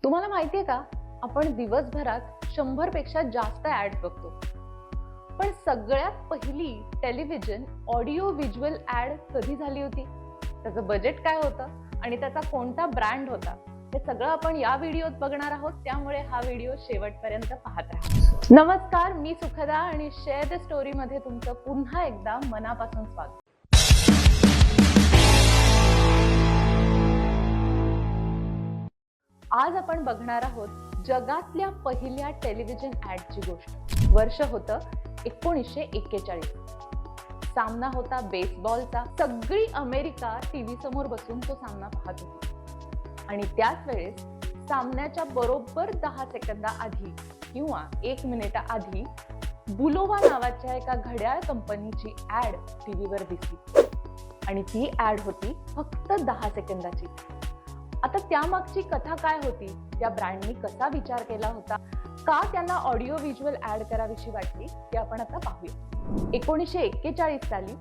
तुम्हाला माहितीये का, आपण दिवसभरात 100 पेक्षा जास्त ऍड बघतो. पण सगळ्यात पहिली टेलिव्हिजन ऑडिओ व्हिज्युअल ऍड कधी झाली होती? त्याचं बजेट काय होतं आणि त्याचा कोणता ब्रँड होता? हे सगळं आपण या व्हिडिओत बघणार आहोत, त्यामुळे हा व्हिडिओ शेवटपर्यंत पाहत राहा. नमस्कार, मी सुखदा आणि शेअर द स्टोरी मध्ये तुमचं पुन्हा एकदा मनापासून स्वागत. आज आपण बघणार आहोत जगातल्या पहिल्या टेलिव्हिजन ऍडची गोष्ट. वर्ष होतं 1941. सामना होता बेसबॉलचा. सगळी अमेरिका टीव्ही समोर बसून तो सामना पाहत होती आणि त्याच वेळेस सामन्याच्या बरोबर 10 सेकंदाआधी किंवा 1 मिनिटाआधी बुलोवा नावाच्या एका घड्याळ कंपनीची ऍड टीव्हीवर दिसली आणि ती ऍड होती फक्त 10 सेकंदाची. आता त्यामागची कथा काय होती? त्या ब्रँडनी कसा विचार केला होता? का त्यांना ऑडिओ व्हिज्युअल ऍड करावीशी वाटली? ते आपण आता पाहूया. 1941 साली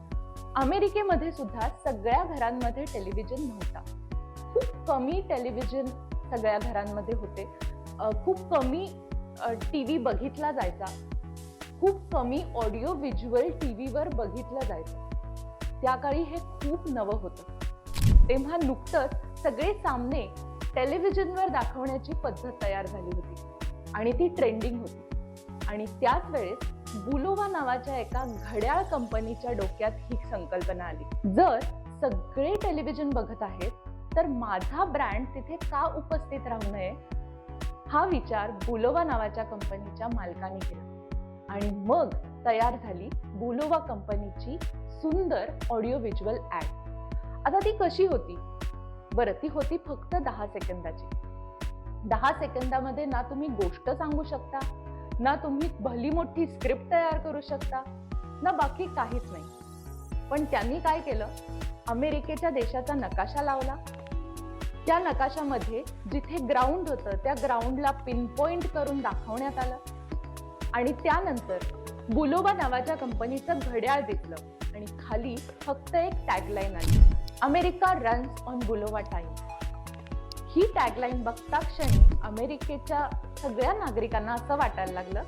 अमेरिकेमध्ये सुद्धा सगळ्या घरांमध्ये टेलिव्हिजन नव्हता. खूप कमी टेलिव्हिजन सगळ्या घरांमध्ये होते. खूप कमी टीव्ही बघितला जायचा. खूप कमी ऑडिओ व्हिज्युअल टीव्हीवर बघितलं जायचं. त्या काळी हे खूप नवं होतं. तेव्हा नुकतंच सगळे सामने टेलिव्हिजनवर दाखवण्याची पद्धत तयार झाली होती आणि ती ट्रेंडिंग होती. आणि त्याच वेळेस बुलोवा नावाच्या एका घड्याळ कंपनीच्या डोक्यात ही संकल्पना आली, जर सगळे टेलिव्हिजन बघत आहेत तर माझा ब्रँड तिथे का उपस्थित राहू नये? हा विचार बुलोवा नावाच्या कंपनीच्या मालकाने केला आणि मग तयार झाली बुलोवा कंपनीची सुंदर ऑडिओ व्हिज्युअल ऍड. आता ती कशी होती? बरं, ती होती फक्त 10 सेकंदाची. 10 सेकंदामध्ये ना तुम्ही गोष्ट सांगू शकता, ना तुम्ही भली मोठी स्क्रिप्ट तयार करू शकता, ना बाकी काहीच नाही. पण त्यांनी काय केलं? अमेरिकेच्या देशाचा नकाशा लावला. त्या नकाशामध्ये जिथे ग्राउंड होतं त्या ग्राउंडला पिनपॉइंट करून दाखवण्यात आलं आणि त्यानंतर बुलोवा नावाच्या कंपनीचं घड्याळ दिसलं आणि खाली फक्त एक टॅगलाईन आली, America runs on Bulova time. ही टॅगलाईन बघता क्षणी अमेरिकेच्या सगळ्या नागरिकांना असं वाटायला लागलं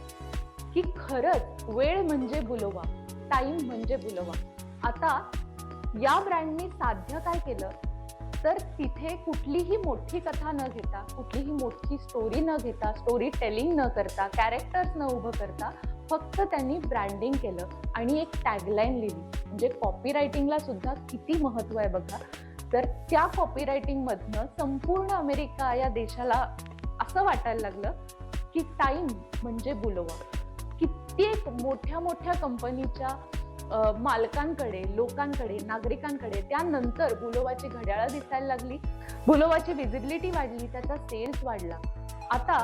की खरंच वेळ म्हणजे बुलोवा, टाइम म्हणजे बुलोवा. आता या ब्रँडनी साध्य काय केलं तर तिथे कुठलीही मोठी कथा न घेता, कुठलीही मोठी स्टोरी न घेता, स्टोरी टेलिंग न करता, कॅरेक्टर्स न उभं करता फक्त त्यांनी ब्रँडिंग केलं आणि एक टॅगलाईन लिहिली. म्हणजे कॉपीरायटिंगला सुद्धा किती महत्व आहे बघा. तर त्या कॉपीरायटिंग मधनं संपूर्ण अमेरिका या देशाला असं वाटायला लागलं की टाइम म्हणजे बुलोवा. कित्येक मोठ्या मोठ्या कंपनीच्या मालकांकडे, लोकांकडे, नागरिकांकडे त्यानंतर बुलोवाची घड्याळं दिसायला लागली. बुलोवाची विजिबिलिटी वाढली, त्याचा सेल्स वाढला. आता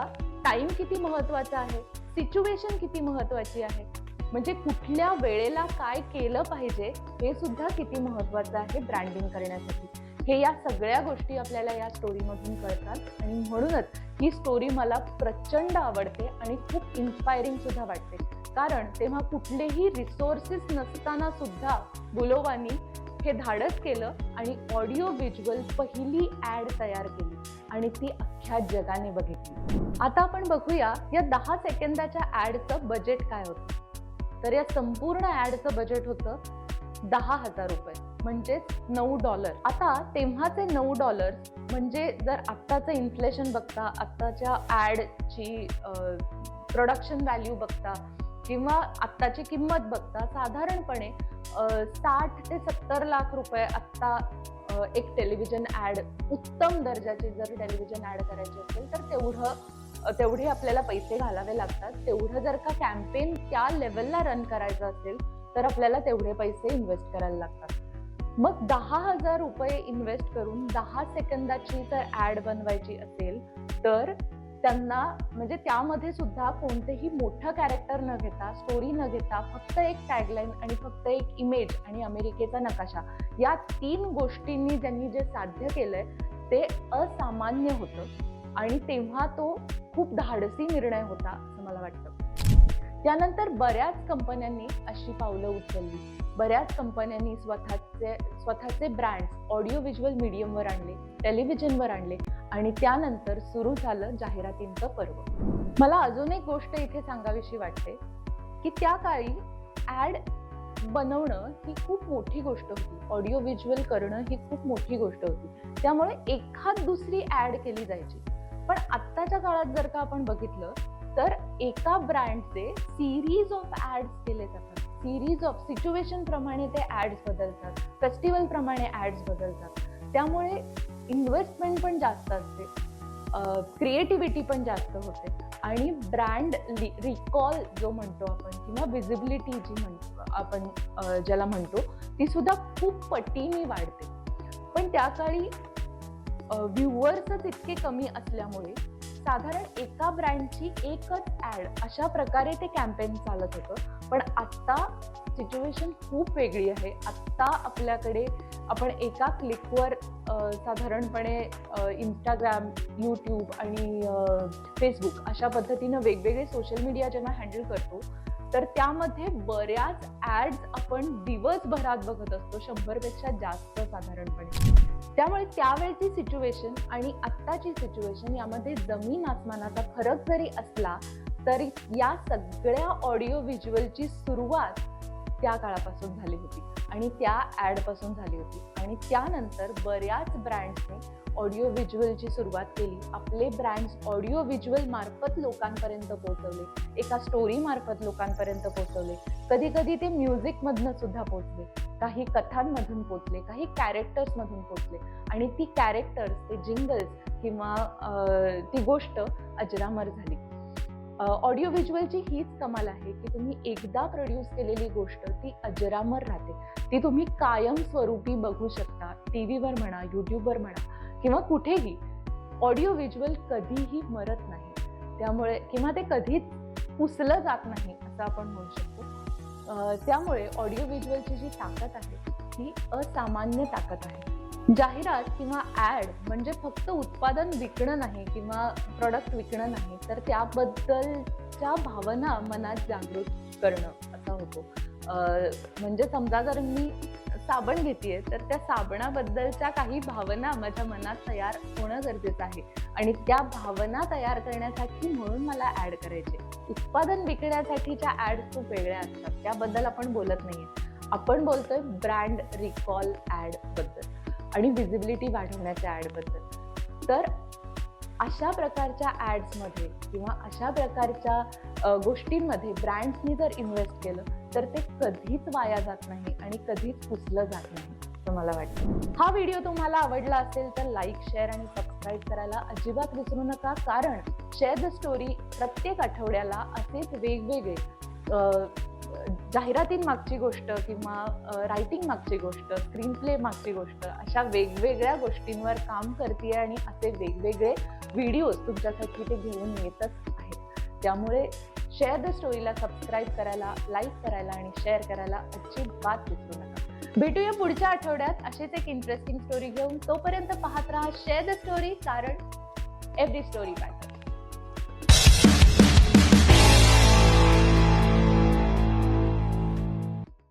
टाइम किती महत्वाचा आहे, सिच्युएशन किती महत्वाची आहे, म्हणजे कुठल्या वेळेला काय केलं पाहिजे हे सुद्धा किती महत्वाचं आहे ब्रँडिंग करण्यासाठी. हे या सगळ्या गोष्टी आपल्याला या स्टोरीमधून कळतात आणि म्हणूनच ही स्टोरी मला प्रचंड आवडते आणि खूप इन्स्पायरिंग सुद्धा वाटते. कारण तेव्हा कुठलेही रिसोर्सेस नसताना सुद्धा बुलोवानी हे धाडस केलं आणि ऑडिओ व्हिज्युअल पहिली ऍड तयार केली आणि ती अख्ख्या जगाने बघितली. आता आपण बघूया या 10 सेकंदाच्या ऍडचं बजेट काय होतं. तर या संपूर्ण ऍडचं बजेट होतं $10,000, म्हणजेच $9. आता तेव्हाचे $9 म्हणजे जर आत्ताचं इन्फ्लेशन बघता, आत्ताच्या ऍडची प्रोडक्शन व्हॅल्यू बघता किंवा आत्ताची किंमत बघता, साधारणपणे 60 ते 70 लाख रुपये आत्ता एक टेलिव्हिजन ऍड, उत्तम दर्जाची जर टेलिव्हिजन ऍड करायची असेल तर तेवढे आपल्याला पैसे घालावे लागतात. तेवढं जर का कॅम्पेन त्या लेवलला रन करायचं असेल तर आपल्याला तेवढे पैसे इन्व्हेस्ट करायला लागतात. मग $10,000 इन्व्हेस्ट करून 10 सेकंदाची जर ऍड बनवायची असेल तर त्यांना, म्हणजे त्यामध्ये सुद्धा कोणतेही मोठं कॅरेक्टर न घेता, स्टोरी न घेता, फक्त एक टॅगलाईन आणि फक्त एक इमेज आणि अमेरिकेचा नकाशा, या 3 गोष्टींनी त्यांनी जे साध्य केलंय ते असामान्य होतं आणि तेव्हा तो खूप धाडसी निर्णय होता असं मला वाटतं. त्यानंतर बऱ्याच कंपन्यांनी अशी पावलं उचलली. बऱ्याच कंपन्यांनी स्वतःचे ब्रँड्स ऑडिओ व्हिज्युअल मीडियमवर आणले, टेलिव्हिजनवर आणले आणि त्यानंतर सुरू झालं जाहिरातींचं पर्व. मला अजून एक गोष्ट इथे सांगावीशी वाटते की त्या काळी ऍड बनवणं ही खूप मोठी गोष्ट होती, ऑडिओ व्हिज्युअल करणं ही खूप मोठी गोष्ट होती. त्यामुळे एखाद दुसरी ऍड केली जायची. पण आत्ताच्या काळात जर का आपण बघितलं तर एका ब्रँडचे सिरीज ऑफ ऍड्स केले जातात. सिरीज ऑफ सिच्युएशन प्रमाणे ते ऍड्स बदलतात, फेस्टिवल प्रमाणे ऍड्स बदलतात. त्यामुळे इन्व्हेस्टमेंट पण जास्त असते, क्रिएटिव्हिटी पण जास्त होते आणि ब्रँड रिकॉल जो म्हणतो आपण किंवा विजिबिलिटी जी म्हणतो आपण ज्याला म्हणतो ती सुद्धा खूप पटीने वाढते. पण त्या काळी व्ह्युअर्सच इतके कमी असल्यामुळे साधारण एका ब्रँडची एकच ऍड अशा प्रकारे ते कॅम्पेन चालत होतं. पण आत्ता सिच्युएशन खूप वेगळी आहे. आत्ता आपल्याकडे आपण एका क्लिकवर साधारणपणे इंस्टाग्राम, यूट्यूब आणि फेसबुक अशा पद्धतीनं वेगवेगळे सोशल मीडिया जेव्हा हँडल करतो तर त्यामध्ये बऱ्याच ऍड्स आपण दिवसभरात बघत असतो, 100 पेक्षा जास्त साधारणपणे. त्यामुळे त्यावेळची सिच्युएशन आणि आत्ताची सिच्युएशन यामध्ये जमीन आसमानाचा फरक जरी असला तरी या सगळ्या ऑडिओ व्हिज्युअलची सुरुवात त्या काळापासून झाली होती आणि त्या ऍडपासून झाली होती. आणि त्यानंतर बऱ्याच ब्रँड्सने ऑडिओ व्हिज्युअलची सुरुवात केली. आपले ब्रँड्स ऑडिओ व्हिज्युअल मार्फत लोकांपर्यंत पोहोचवले, एका स्टोरी मार्फत लोकांपर्यंत पोहोचवले. कधी कधी ते म्युझिकमधनं सुद्धा पोहोचले, काही कथांमधून पोहोचले, काही कॅरेक्टर्समधून पोहोचले आणि ती कॅरेक्टर्स, ते जिंगल्स किंवा ती गोष्ट अजरामर झाली. ऑडिओ व्हिज्युअलची हीच कमाल आहे की तुम्ही एकदा प्रोड्यूस केलेली गोष्ट ती अजरामर राहते. ती तुम्ही कायमस्वरूपी बघू शकता, टीव्हीवर म्हणा, युट्यूबवर म्हणा किंवा कुठेही. ऑडिओ व्हिज्युअल कधीही मरत नाही, त्यामुळे किंवा ते कधीच पुसलं जात नाही असं आपण म्हणू शकतो. त्यामुळे ऑडिओ व्हिज्युअलची जी ताकद आहे ती असामान्य ताकद आहे. जाहिरात किंवा ऍड म्हणजे फक्त उत्पादन विकणं नाही किंवा प्रॉडक्ट विकणं नाही, तर त्याबद्दलच्या भावना मनात जागृत करणं असा होतो. म्हणजे समजा जर मी साबण घेतेय तर त्या साबणाबद्दलच्या काही भावना माझ्या मनात तयार होणं गरजेचं आहे आणि त्या भावना तयार करण्यासाठी म्हणून मला ऍड करायचे. उत्पादन विकण्यासाठीच्या ऍड खूप वेगळ्या असतात, त्याबद्दल आपण बोलत नाहीये. आपण बोलतोय ब्रँड रिकॉल ऍड बद्दल आणि व्हिजिबिलिटी वाढवण्याच्या ऍड बद्दल. तर अशा प्रकारच्या ऍड्समध्ये किंवा अशा प्रकारच्या गोष्टींमध्ये ब्रँड्सनी जर इन्व्हेस्ट केलं तर ते कधीच वाया जात नाही आणि कधीच पुसलं जात नाही असं मला वाटतं. हा व्हिडिओ तुम्हाला आवडला असेल तर लाईक, शेअर आणि सबस्क्राईब करायला अजिबात विसरू नका, कारण शेअर द स्टोरी प्रत्येक आठवड्याला असेच वेगवेगळे जाहिरातींमागची गोष्ट किंवा रायटिंग मागची गोष्ट, स्क्रीन प्ले मागची गोष्ट अशा वेगवेगळ्या गोष्टींवर काम करते आणि असे वेगवेगळे व्हिडिओज तुमच्यासाठी ते घेऊन येतच आहेत. त्यामुळे शेअर द स्टोरीला सबस्क्राईब करायला, लाईक करायला आणि शेअर करायला अजिबात विसरू नका. भेटूया पुढच्या आठवड्यात अशीच एक इंटरेस्टिंग स्टोरी घेऊन. तोपर्यंत पाहत राहा शेअर द स्टोरी, कारण एव्हरी स्टोरी मॅटर्स.